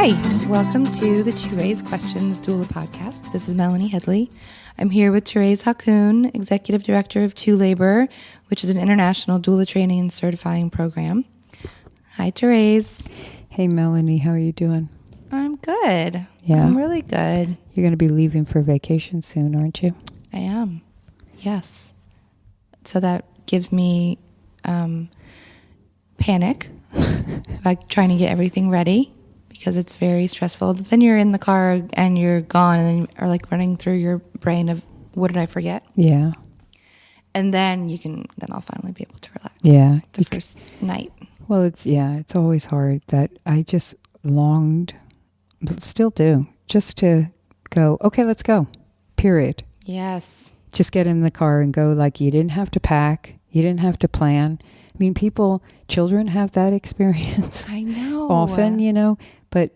Hi, welcome to the ToRAISE Questions Doula podcast. This is Melanie Headley. I'm here with Thérèse Hakoun, Executive Director of ToLabor, which is an international doula training and certifying program. Hi, Thérèse. Hey, Melanie. How are you doing? I'm good. Yeah. I'm really good. You're going to be leaving for vacation soon, aren't you? I am. Yes. So that gives me panic about trying to get everything ready because it's very stressful. Then you're in the car and you're gone and then you are like running through your brain of what did I forget? Yeah. And then I'll finally be able to relax. Yeah. The first night. Well, it's always hard that I just longed, but still do, just to go, okay, let's go, period. Yes. Just get in the car and go. Like, you didn't have to pack. You didn't have to plan. I mean, children have that experience. I know. Often, but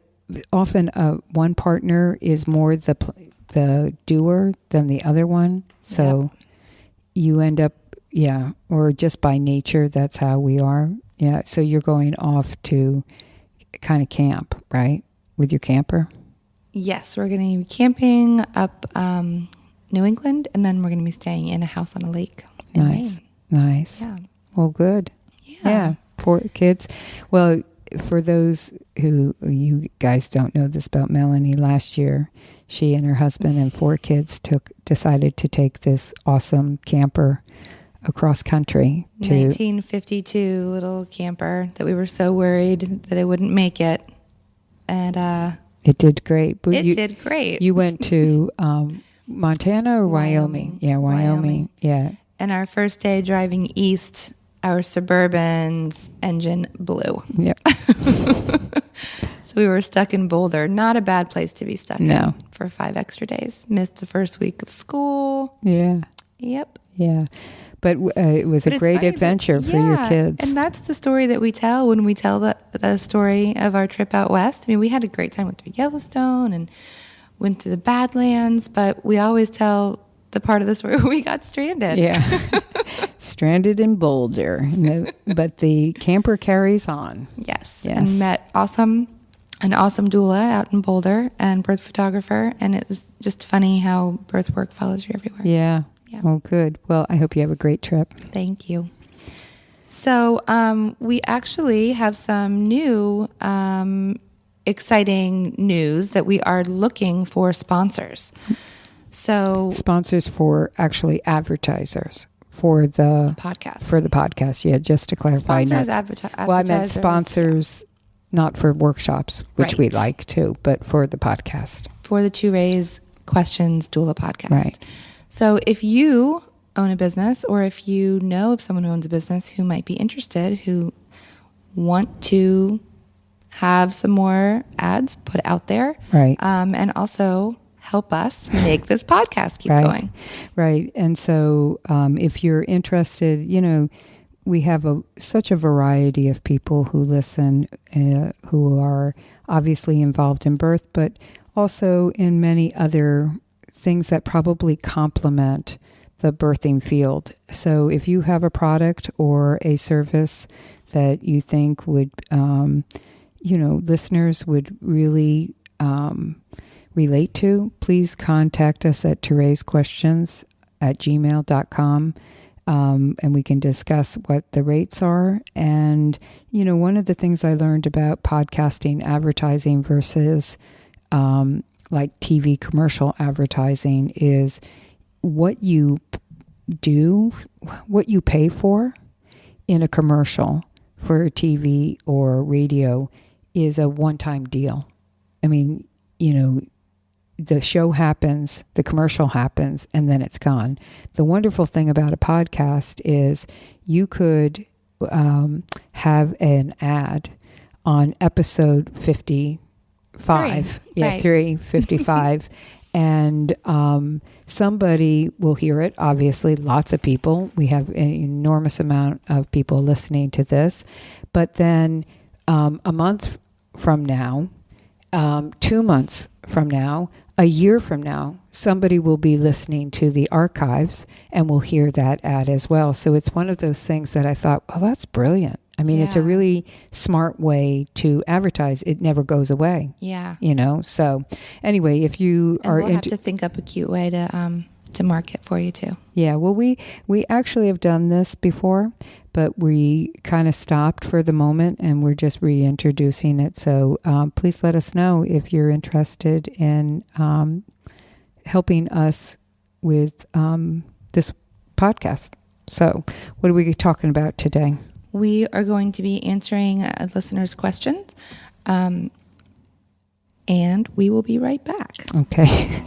often one partner is more the doer than the other one. So you end up, or just by nature, that's how we are. Yeah. So you're going off to kind of camp, right? With your camper? Yes. We're going to be camping up New England, and then we're going to be staying in a house on a lake in Maine. Nice. Yeah. Well, good. Yeah. 4 kids. Well, for those who you guys don't know this about Melanie, last year, she and her husband and 4 kids decided to take this awesome camper across country to 1952 little camper that we were so worried that it wouldn't make it. And it did great. But it did great. You went to Montana or Wyoming? Yeah, Wyoming. Yeah. And our first day driving east, our Suburban's engine blew. Yep. So we were stuck in Boulder. Not a bad place to be stuck in for 5 extra days. Missed the first week of school. Yeah. Yep. Yeah. But it was a great adventure for your kids. And that's the story that we tell when we tell the story of our trip out west. I mean, we had a great time. Went through Yellowstone and went to the Badlands, but we always tell the part of the story where we got stranded. Yeah. Stranded in Boulder. But the camper carries on. Yes. And met an awesome doula out in Boulder and birth photographer. And it was just funny how birth work follows you everywhere. Yeah. Oh, good. Well, I hope you have a great trip. Thank you. So we actually have some new exciting news that we are looking for sponsors. So sponsors for actually advertisers for the podcast. For the podcast, yeah, just to clarify. Sponsors, well, I meant sponsors, not for workshops, which we like too, but for the podcast. For the ToRAISE Questions Doula podcast. Right. So if you own a business or if you know of someone who owns a business who might be interested, who want to have some more ads put out there, right, and also help us make this podcast keep going. Right. And so if you're interested, we have such a variety of people who listen, who are obviously involved in birth, but also in many other things that probably complement the birthing field. So if you have a product or a service that you think would, listeners would really relate to, please contact us at ToRAISEQuestions@gmail.com, and we can discuss what the rates are. And, one of the things I learned about podcasting advertising versus like TV commercial advertising is what you do, what you pay for in a commercial for TV or radio is a one-time deal. I mean, the show happens, the commercial happens, and then it's gone. The wonderful thing about a podcast is you could have an ad on episode 55. 355. And somebody will hear it. Obviously, lots of people. We have an enormous amount of people listening to this. But then a month from now, 2 months from now, a year from now, somebody will be listening to the archives and will hear that ad as well. So it's one of those things that I thought, well, that's brilliant. I mean, it's a really smart way to advertise. It never goes away. Yeah. So anyway, if you we'll have to think up a cute way to market for you too. Yeah. Well, we actually have done this before, but we kind of stopped for the moment and we're just reintroducing it. So please let us know if you're interested in helping us with this podcast. So what are we talking about today? We are going to be answering listeners' questions, and we will be right back. Okay.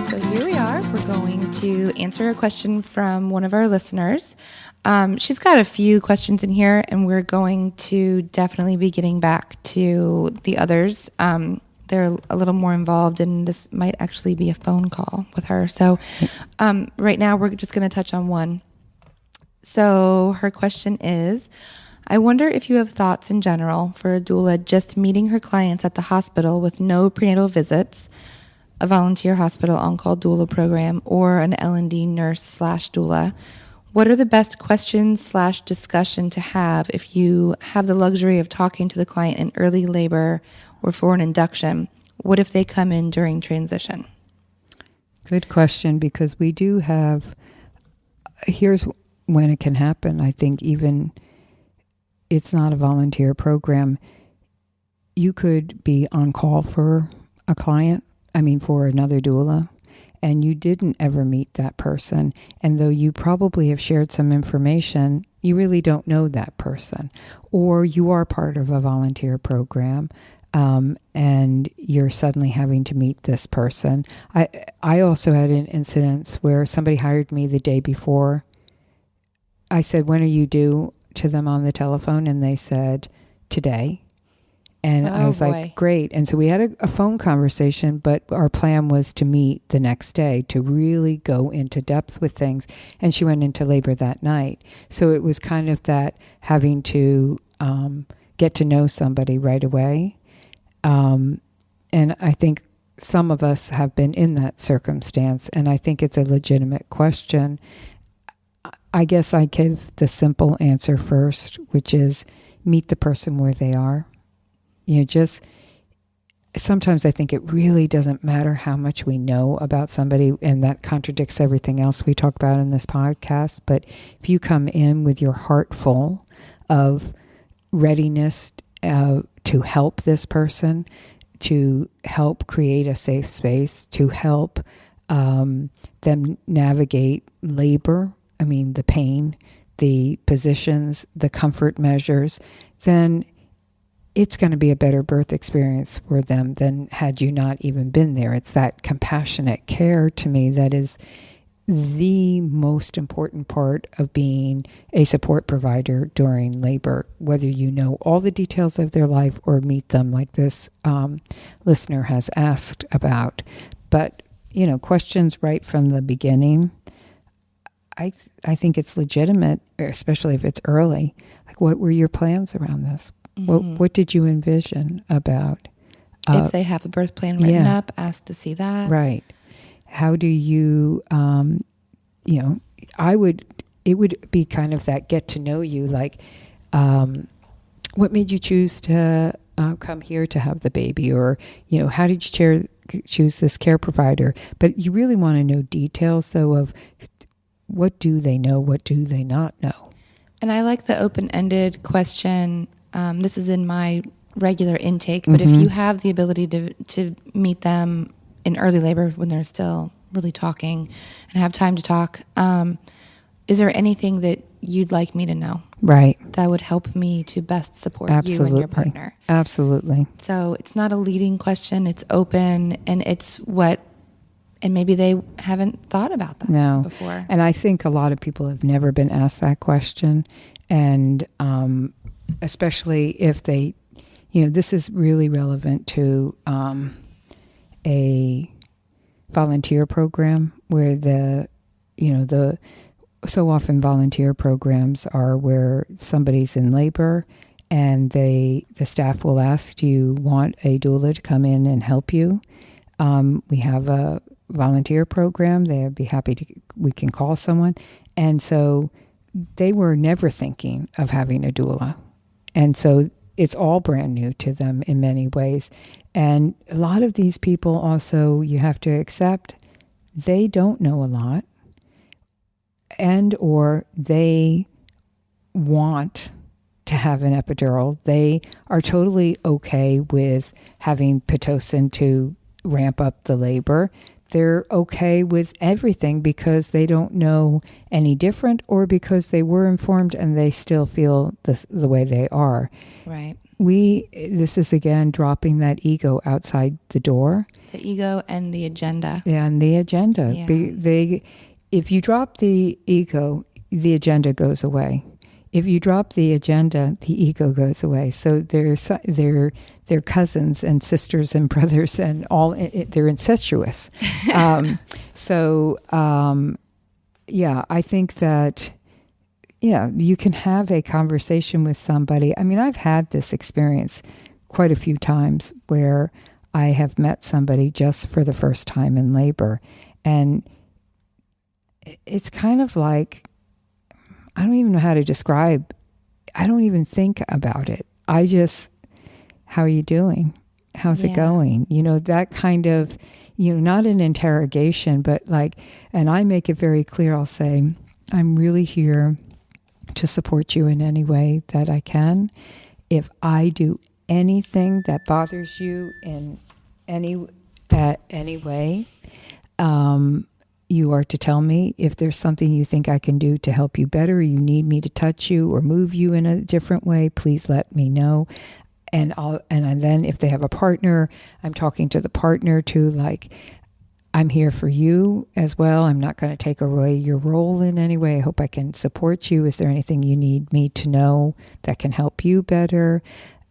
So here we are. We're going to answer a question from one of our listeners. She's got a few questions in here, and we're going to definitely be getting back to the others. They're a little more involved, and this might actually be a phone call with her. So right now, we're just going to touch on one. So her question is, I wonder if you have thoughts in general for a doula just meeting her clients at the hospital with no prenatal visits, a volunteer hospital on-call doula program, or an L&D nurse/doula. What are the best questions/discussion to have if you have the luxury of talking to the client in early labor or for an induction? What if they come in during transition? Good question, because we do have, here's when it can happen. I think even it's not a volunteer program. You could be on call for a client, for another doula, and you didn't ever meet that person. And though you probably have shared some information, you really don't know that person. Or you are part of a volunteer program, and you're suddenly having to meet this person. I also had an incident where somebody hired me the day before. I said, when are you due, to them on the telephone? And they said, today. And I was like, great. And so we had a phone conversation, but our plan was to meet the next day to really go into depth with things. And she went into labor that night. So it was kind of that having to get to know somebody right away. And I think some of us have been in that circumstance, and I think it's a legitimate question. I guess I give the simple answer first, which is meet the person where they are. Just sometimes I think it really doesn't matter how much we know about somebody, and that contradicts everything else we talk about in this podcast. But if you come in with your heart full of readiness to help this person, to help create a safe space, to help them navigate labor, the pain, the positions, the comfort measures, then it's going to be a better birth experience for them than had you not even been there. It's that compassionate care, to me, that is the most important part of being a support provider during labor, whether you know all the details of their life or meet them like this listener has asked about. But, questions right from the beginning, I think it's legitimate, especially if it's early. Like, what were your plans around this? Mm-hmm. What did you envision about? If they have a birth plan written up, ask to see that. Right. How do you, it would be kind of that get to know you, like, what made you choose to come here to have the baby? Or, how did you choose this care provider? But you really want to know details, though, of what do they know, what do they not know? And I like the open-ended question. This is in my regular intake, but if you have the ability to meet them in early labor when they're still really talking and have time to talk, is there anything that you'd like me to know? Right. That would help me to best support you and your partner. Absolutely. So it's not a leading question. It's open, and it's and maybe they haven't thought about that before. And I think a lot of people have never been asked that question. And especially if they, this is really relevant to a volunteer program where so often volunteer programs are where somebody's in labor and the staff will ask, do you want a doula to come in and help you? We have a volunteer program. They'd be happy we can call someone. And so they were never thinking of having a doula. And so it's all brand new to them in many ways. And a lot of these people also, you have to accept, they don't know a lot, and or they want to have an epidural. They are totally okay with having Pitocin to ramp up the labor. They're okay with everything because they don't know any different, or because they were informed and they still feel the way they are. Right. This is again dropping that ego outside the door. The ego and the agenda. Yeah, and the agenda. Yeah. If you drop the ego, the agenda goes away. If you drop the agenda, the ego goes away. So they're cousins and sisters and brothers, and all they're incestuous. I think that you can have a conversation with somebody. I mean, I've had this experience quite a few times where I have met somebody just for the first time in labor, and it's kind of like, I don't even know how to describe. I don't even think about it. I just, how are you doing? How's it going? That kind of, not an interrogation, but like, and I make it very clear. I'll say, I'm really here to support you in any way that I can. If I do anything that bothers you in any way, you are to tell me. If there's something you think I can do to help you better, you need me to touch you or move you in a different way, please let me know. And then if they have a partner, I'm talking to the partner too, like, I'm here for you as well. I'm not going to take away your role in any way. I hope I can support you. Is there anything you need me to know that can help you better?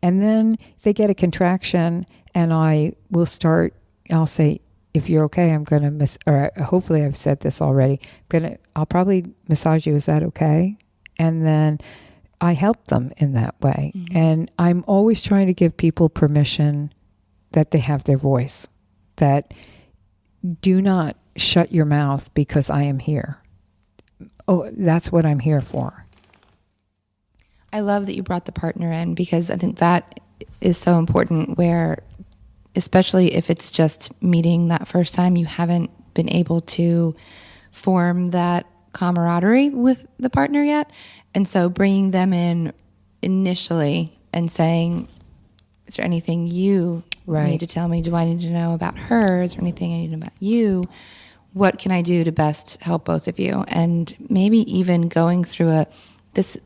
And then they get a contraction, and I'll say, if you're okay, I'm going to hopefully I've said this already. I'll probably massage you. Is that okay? And then I help them in that way. Mm-hmm. And I'm always trying to give people permission that they have their voice, that do not shut your mouth because I am here. Oh, that's what I'm here for. I love that you brought the partner in, because I think that is so important, where especially if it's just meeting that first time, you haven't been able to form that camaraderie with the partner yet. And so bringing them in initially and saying, is there anything you need to tell me? Do I need to know about her? Is there anything I need to know about you? What can I do to best help both of you? And maybe even going through this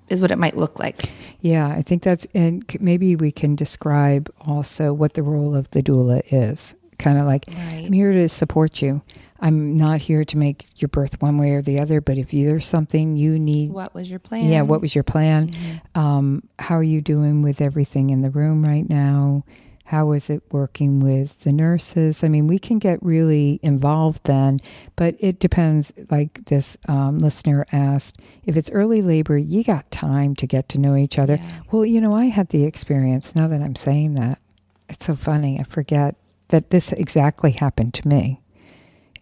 is what it might look like. Yeah, I think and maybe we can describe also what the role of the doula is. Kind of like, I'm here to support you. I'm not here to make your birth one way or the other, but if there's something you need. What was your plan? Yeah, what was your plan? Mm-hmm. How are you doing with everything in the room right now? How is it working with the nurses? I mean, we can get really involved then, but it depends. Like this listener asked, if it's early labor, you got time to get to know each other. Yeah. Well, I had the experience, now that I'm saying that. It's so funny. I forget that this exactly happened to me.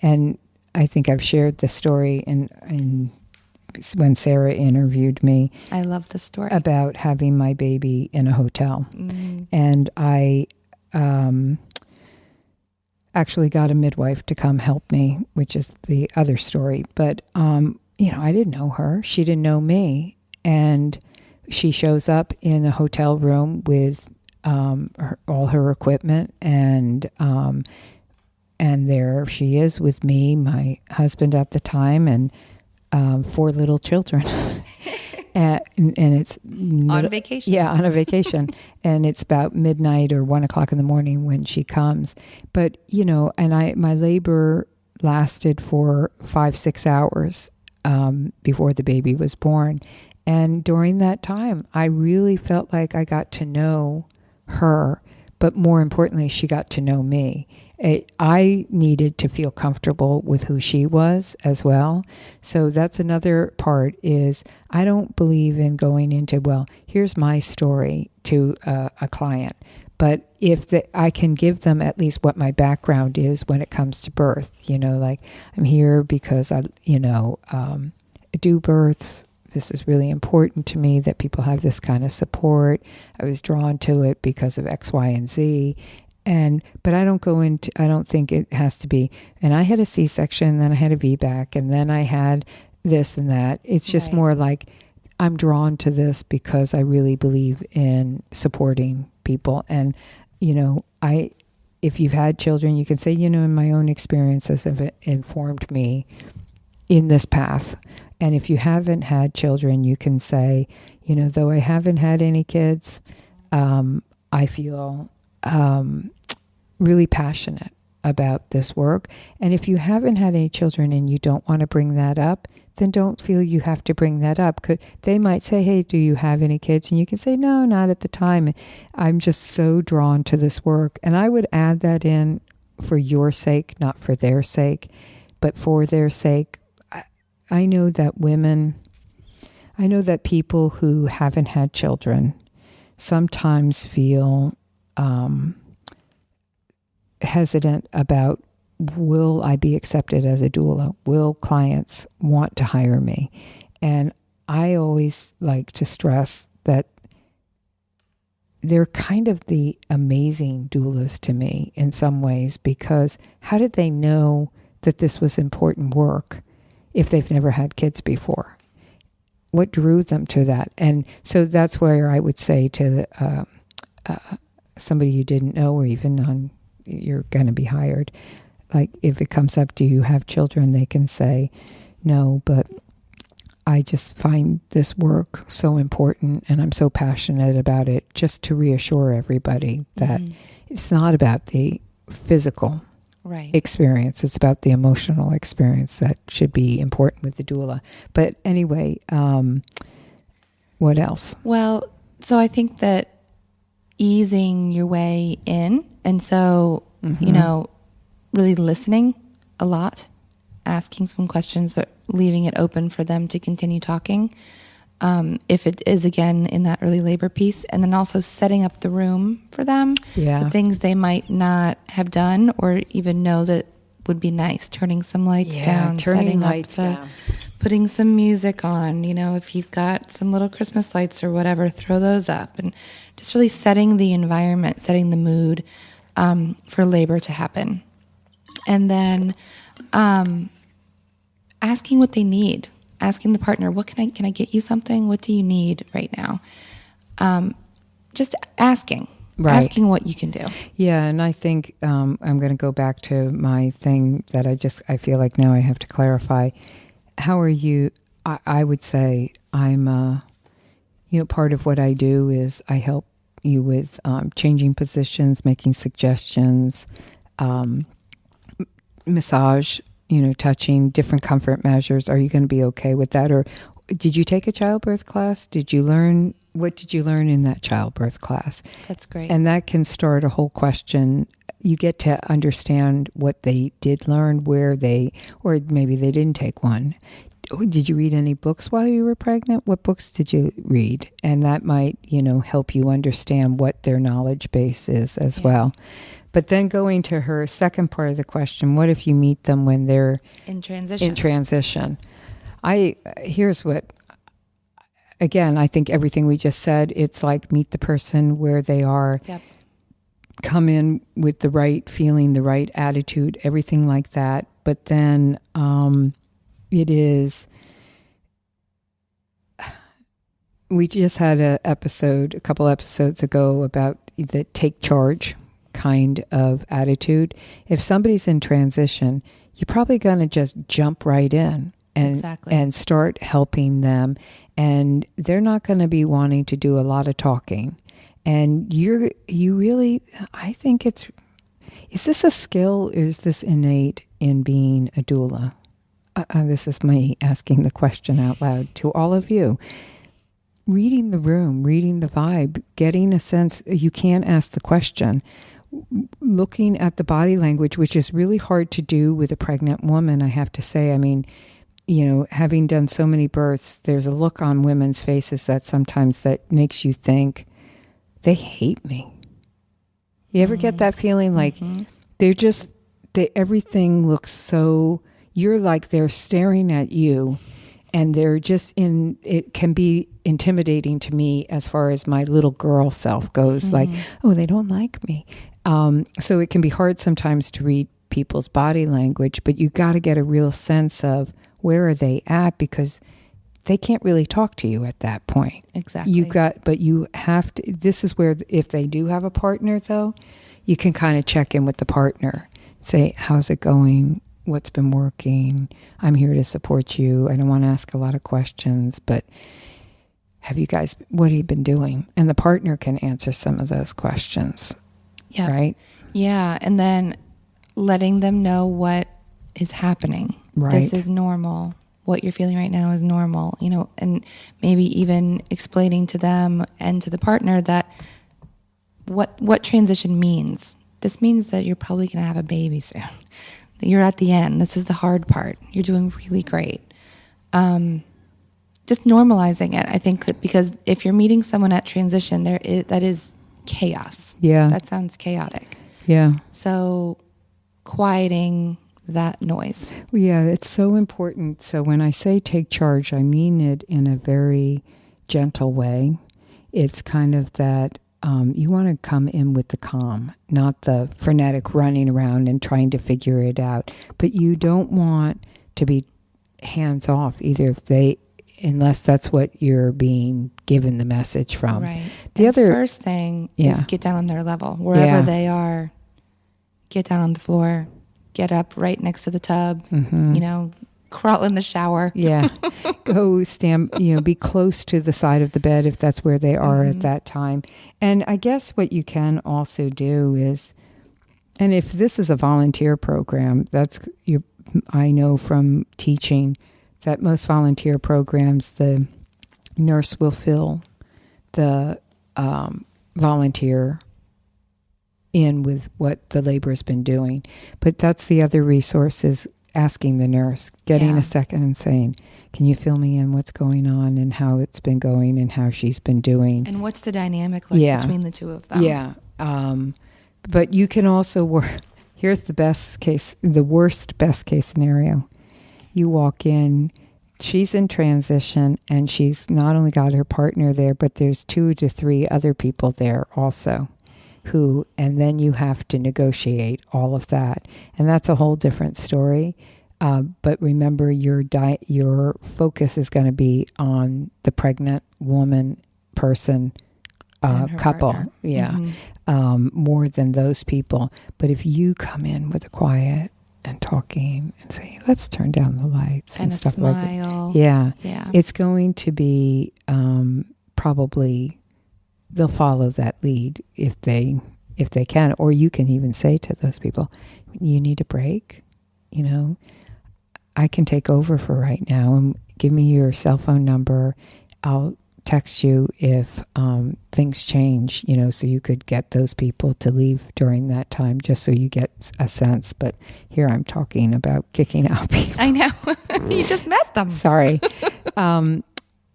And I think I've shared the story in when Sarah interviewed me. I love the story. About having my baby in a hotel. Mm-hmm. And I actually got a midwife to come help me, which is the other story. But, I didn't know her. She didn't know me. And she shows up in a hotel room with all her equipment, and there she is with me, my husband at the time, and 4 little children. And it's on vacation. Yeah, on a vacation. And it's about midnight or 1 o'clock in the morning when she comes. But, and my labor lasted for 5-6 hours before the baby was born. And during that time, I really felt like I got to know her but more importantly, she got to know me. I needed to feel comfortable with who she was as well. So that's another part is I don't believe in going into, well, here's my story to a client. But if I can give them at least what my background is when it comes to birth, like I'm here because I do births. This is really important to me that people have this kind of support. I was drawn to it because of X, Y, and Z. But I don't think it has to be, and I had a C-section, then I had a VBAC, and then I had this and that. It's just more like I'm drawn to this because I really believe in supporting people. And, if you've had children, you can say, in my own experiences have informed me in this path. And if you haven't had children, you can say, though I haven't had any kids, I feel really passionate about this work. And if you haven't had any children and you don't want to bring that up, then don't feel you have to bring that up. They might say, hey, do you have any kids? And you can say, no, not at the time. I'm just so drawn to this work. And I would add that in for your sake, not for their sake, but for their sake. I know that people who haven't had children sometimes feel hesitant about, will I be accepted as a doula? Will clients want to hire me? And I always like to stress that they're kind of the amazing doulas to me in some ways, because how did they know that this was important work if they've never had kids before? What drew them to that? And so that's where I would say to somebody you didn't know, or even on you're going to be hired, like if it comes up, do you have children? They can say, no, but I just find this work so important and I'm so passionate about it, just to reassure everybody that it's not about the physical experience. It's about the emotional experience that should be important with the doula. But anyway, what else? Well, so I think that easing your way in, and so, really listening a lot, asking some questions, but leaving it open for them to continue talking. If it is, again, in that early labor piece, and then also setting up the room for them. Yeah. So things they might not have done or even know that would be nice. Turning some lights down. Turning lights down. Putting some music on. If you've got some little Christmas lights or whatever, throw those up. And just really setting the environment, setting the mood for labor to happen. And then asking what they need. Asking the partner, can I get you something? What do you need right now? Just asking. Right. Asking what you can do. Yeah, and I think I'm going to go back to my thing that I feel like now I have to clarify. How are you? I would say I'm, part of what I do is I help you with changing positions, making suggestions, massage, touching, different comfort measures. Are you going to be okay with that? Or did you take a childbirth class? What did you learn in that childbirth class? That's great. And that can start a whole question. You get to understand what they did learn, or maybe they didn't take one. Did you read any books while you were pregnant? What books did you read? And that might, help you understand what their knowledge base is as well. But then going to her second part of the question, what if you meet them when they're in transition? Here's what, again, I think everything we just said, it's like meet the person where they are. Yep. Come in with the right feeling, the right attitude, everything like that. But then it is, we just had a couple episodes ago about the take charge kind of attitude. If somebody's in transition, you're probably going to just jump right in and start helping them. And they're not going to be wanting to do a lot of talking. And you really, I think is this a skill or is this innate in being a doula? This is me asking the question out loud to all of you. reading the room, reading the vibe, getting a sense. You can't ask the question. Looking at the body language, which is really hard to do with a pregnant woman, I have to say. I mean, having done so many births, there's a look on women's faces that sometimes that makes you think, they hate me. You ever get that feeling like everything looks so, you're like they're staring at you, and they're just it can be intimidating to me as far as my little girl self goes, like, oh, they don't like me. So it can be hard sometimes to read people's body language, but you got to get a real sense of where are they at, because they can't really talk to you at that point. Exactly. But you have to, this is where, if they do have a partner though, you can kind of check in with the partner. Say, how's it going? What's been working? I'm here to support you. I don't want to ask a lot of questions, but what have you been doing? And the partner can answer some of those questions. Yeah. Right? Yeah. And then letting them know what is happening. Right. This is normal. What you're feeling right now is normal, and maybe even explaining to them and to the partner that what transition means. This means that you're probably going to have a baby soon. That you're at the end. This is the hard part. You're doing really great. Just normalizing it. I think that because if you're meeting someone at transition, that is chaos. Yeah. That sounds chaotic. Yeah. So quieting that noise. Yeah, it's so important. So when I say take charge, I mean it in a very gentle way. It's kind of that you want to come in with the calm, not the frenetic running around and trying to figure it out. But you don't want to be hands off either, unless that's what you're being given the message from. Right. The first thing is get down on their level. Wherever they are, get down on the floor. Get up right next to the tub, crawl in the shower. Yeah. Go stand, be close to the side of the bed if that's where they are at that time. And I guess what you can also do is, and if this is a volunteer program, I know from teaching that most volunteer programs, the nurse will fill the volunteer in with what the labor has been doing. But that's the other resource, is asking the nurse, getting a second and saying, can you fill me in what's going on and how it's been going and how she's been doing? And what's the dynamic like between the two of them? Yeah. But you can also work, here's the worst best case scenario. You walk in, she's in transition, and she's not only got her partner there, but there's 2 to 3 other people there also. And then you have to negotiate all of that. And that's a whole different story. But remember, your focus is going to be on the pregnant woman, person, couple. Partner. Yeah. More than those people. But if you come in with a quiet and talking and say, let's turn down the lights and stuff smile. Like that. Yeah. It's going to be probably, they'll follow that lead if they can. Or you can even say to those people, you need a break. I can take over for right now, and give me your cell phone number. I'll text you if things change, so you could get those people to leave during that time, just so you get a sense. But here I'm talking about kicking out people. I know. You just met them. Sorry.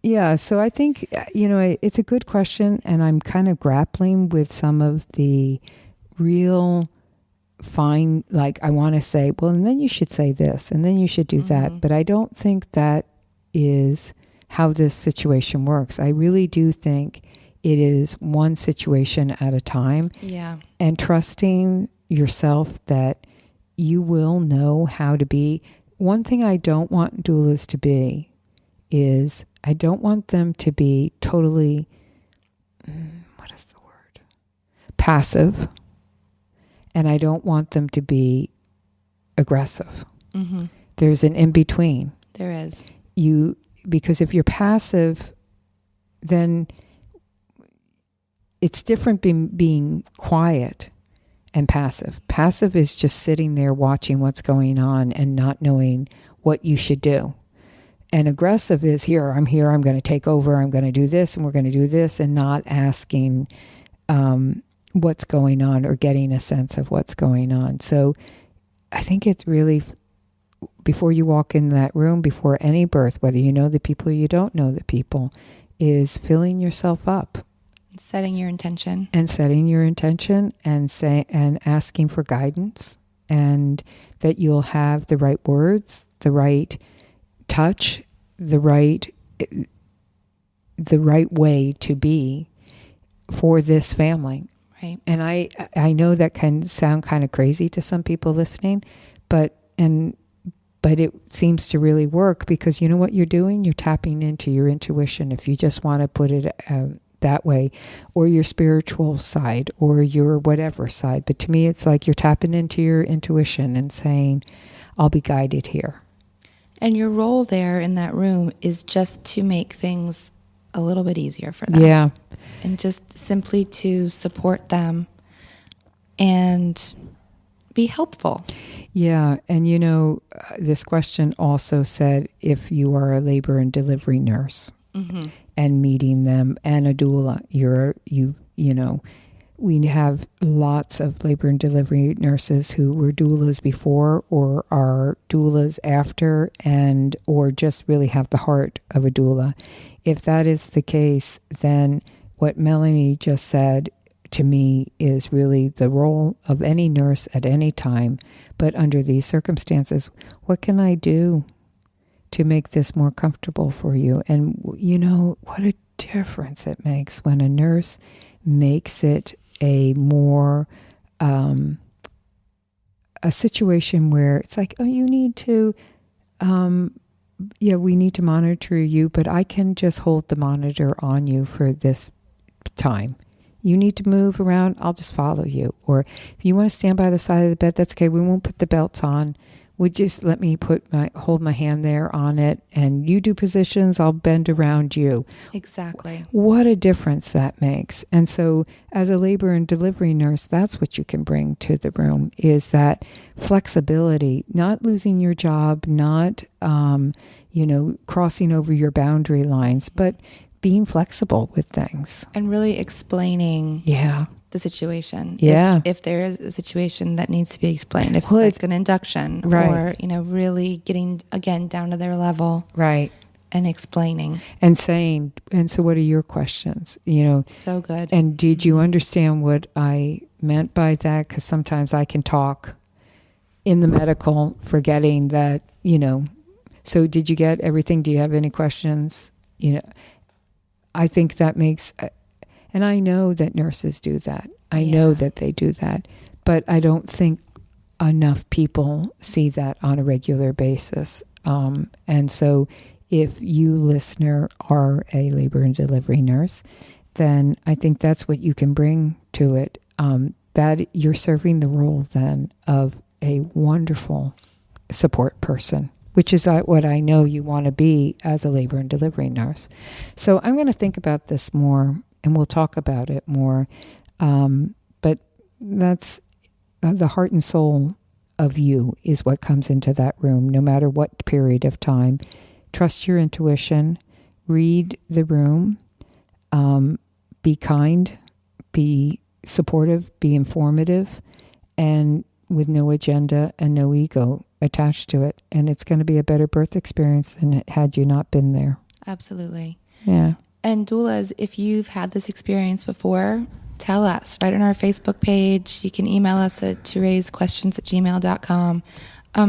Yeah, so I think, it's a good question, and I'm kind of grappling with some of the real fine, like I want to say, well, and then you should say this, and then you should do that. But I don't think that is how this situation works. I really do think it is one situation at a time. Yeah. And trusting yourself that you will know how to be. One thing I don't want doulas to be is, I don't want them to be totally, what is the word? Passive. And I don't want them to be aggressive. Mm-hmm. There's an in-between. There is. Because if you're passive, then it's different being quiet and passive. Passive is just sitting there watching what's going on and not knowing what you should do. And aggressive is I'm here, I'm going to take over, I'm going to do this, and we're going to do this, and not asking what's going on or getting a sense of what's going on. So I think it's really, before you walk in that room, before any birth, whether you know the people or you don't know the people, is filling yourself up. Setting your intention. And setting your intention and asking for guidance, and that you'll have the right words, the right touch, the right way to be for this family. Right. And I know that can sound kind of crazy to some people listening, but it seems to really work, because you know what you're doing? You're tapping into your intuition, if you just want to put it that way, or your spiritual side, or your whatever side. But to me, it's like you're tapping into your intuition and saying, I'll be guided here. And your role there in that room is just to make things a little bit easier for them. Yeah. And just simply to support them and be helpful. Yeah. And this question also said, if you are a labor and delivery nurse, mm-hmm. and meeting them, and a doula, we have lots of labor and delivery nurses who were doulas before, or are doulas after, or just really have the heart of a doula. If that is the case, then what Melanie just said to me is really the role of any nurse at any time. But under these circumstances, what can I do to make this more comfortable for you? And what a difference it makes when a nurse makes it a more a situation where it's like, oh, you need to we need to monitor you, but I can just hold the monitor on you for this time. You need to move around, I'll just follow you. Or if you want to stand by the side of the bed, that's okay. We won't put the belts on. Would just let me hold my hand there on it, and you do positions, I'll bend around you. Exactly. What a difference that makes. And so as a labor and delivery nurse, that's what you can bring to the room, is that flexibility, not losing your job, not, crossing over your boundary lines, but being flexible with things. And really explaining the situation. Yeah. If there is a situation that needs to be explained, if it's an induction, right. Or, really getting, again, down to their level. Right. And explaining. And saying, and so what are your questions? So good. And did you understand what I meant by that? Because sometimes I can talk in the medical, forgetting that, so did you get everything? Do you have any questions? I think that makes, and I know that nurses do that. I know that they do that, but I don't think enough people see that on a regular basis. And so if you, listener, are a labor and delivery nurse, then I think that's what you can bring to it. That you're serving the role then of a wonderful support person, which is what I know you want to be as a labor and delivery nurse. So I'm going to think about this more, and we'll talk about it more. But that's the heart and soul of you is what comes into that room, no matter what period of time. Trust your intuition, read the room, be kind, be supportive, be informative, and with no agenda and no ego attached to it. And it's going to be a better birth experience than had you not been there. Absolutely. Yeah. And doulas, if you've had this experience before, tell us. Right on our Facebook page. You can email us at ToRAISEQuestions@gmail.com.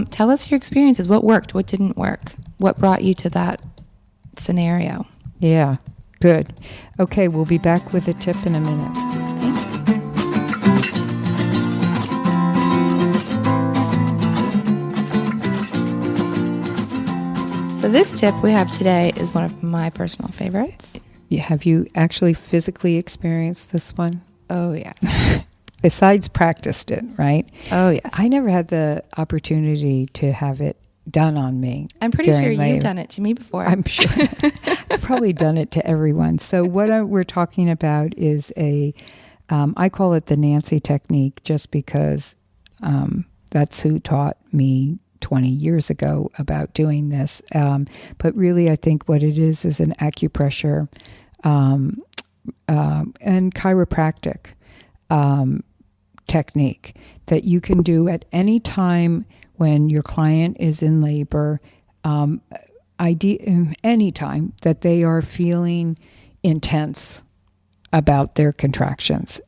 Tell us your experiences. What worked? What didn't work? What brought you to that scenario? Yeah. Good. Okay, we'll be back with a tip in a minute. Thanks. So this tip we have today is one of my personal favorites. Have you actually physically experienced this one? Oh, yes. Besides practiced it, right? Oh, yes. I never had the opportunity to have it done on me. I'm pretty sure you've done it to me before. I'm sure. I've probably done it to everyone. So what we're talking about is I call it the Nancy technique, just because that's who taught me 20 years ago about doing this. But really, I think what it is an acupressure and chiropractic technique that you can do at any time when your client is in labor, any time that they are feeling intense about their contractions.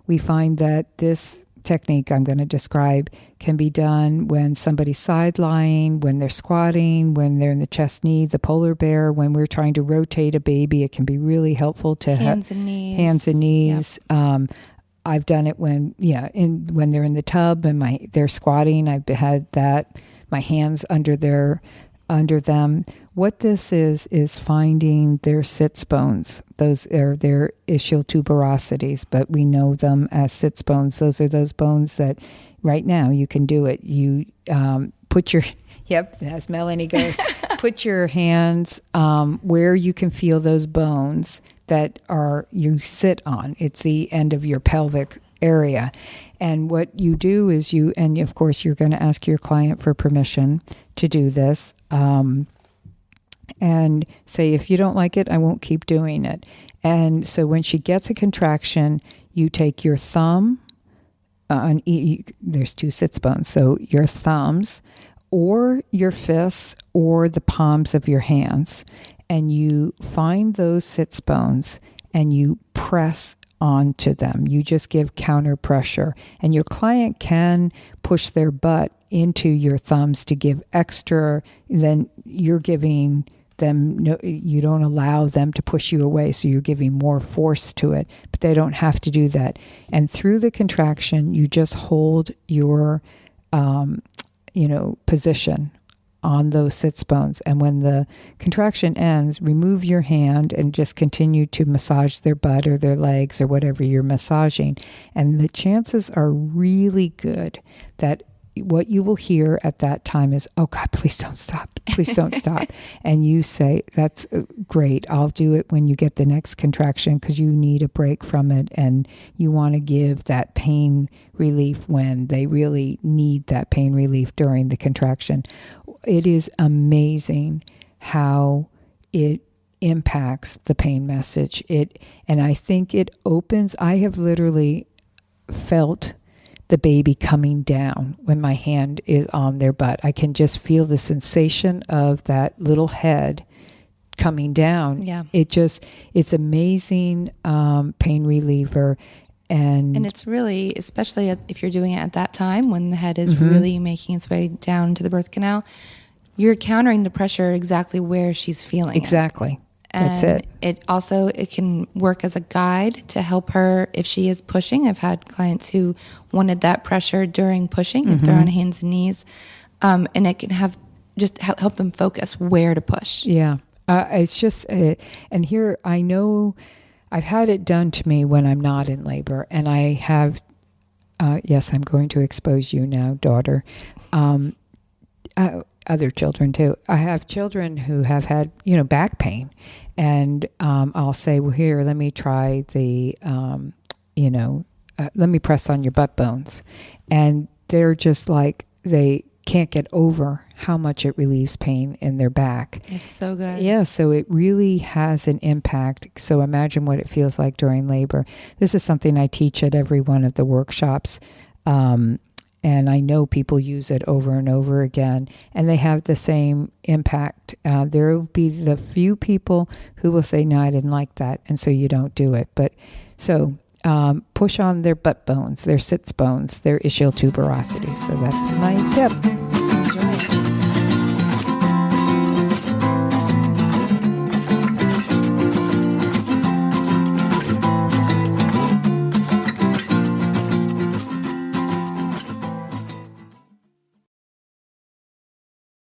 We find that this technique I'm going to describe can be done when somebody's side lying, when they're squatting, when they're in the chest knee, the polar bear, when we're trying to rotate a baby. It can be really helpful to hands and knees. Hands and knees. Yep. I've done it when they're in the tub and they're squatting. I've had that, my hands under them. What this is finding their sits bones. Those are their ischial tuberosities, but we know them as sits bones. Those are those bones that right now you can do it. You put your, as Melanie goes, put your hands where you can feel those bones that you sit on. It's the end of your pelvic area. And what you do is and of course you're going to ask your client for permission to do this. And say, if you don't like it, I won't keep doing it. And so when she gets a contraction, you take your thumb, there's two sits bones, so your thumbs or your fists or the palms of your hands, and you find those sits bones and you press onto them. You just give counter pressure, and your client can push their butt into your thumbs to give extra. Then you're giving them, you don't allow them to push you away, so you're giving more force to it, but they don't have to do that. And through the contraction, you just hold your position on those sits bones. And when the contraction ends, remove your hand and just continue to massage their butt or their legs or whatever you're massaging. And the chances are really good that what you will hear at that time is, oh God, please don't stop. Please don't stop. And you say, that's great. I'll do it when you get the next contraction, because you need a break from it. And you want to give that pain relief when they really need that pain relief during the contraction. It is amazing how it impacts the pain message. And I think it opens, I have literally felt the baby coming down when my hand is on their butt. I can just feel the sensation of that little head coming down. Yeah. It's amazing pain reliever. And it's really, especially if you're doing it at that time when the head is really making its way down to the birth canal, you're countering the pressure exactly where she's feeling exactly. it. And that's it. It can work as a guide to help her if she is pushing. I've had clients who wanted that pressure during pushing, if they're on hands and knees. And it can help them focus where to push. Yeah. It's just, and here I know I've had it done to me when I'm not in labor, and I have, yes, I'm going to expose you now, daughter. Other children too. I have children who have had, back pain, and I'll say, well, here, let me try the, let me press on your butt bones. And they're just like, they can't get over how much it relieves pain in their back. It's so good. Yeah, so it really has an impact. So imagine what it feels like during labor. This is something I teach at every one of the workshops. And I know people use it over and over again, and they have the same impact. There will be the few people who will say, no, I didn't like that, and so you don't do it. But so push on their butt bones, their sits bones, their ischial tuberosities. So that's my tip.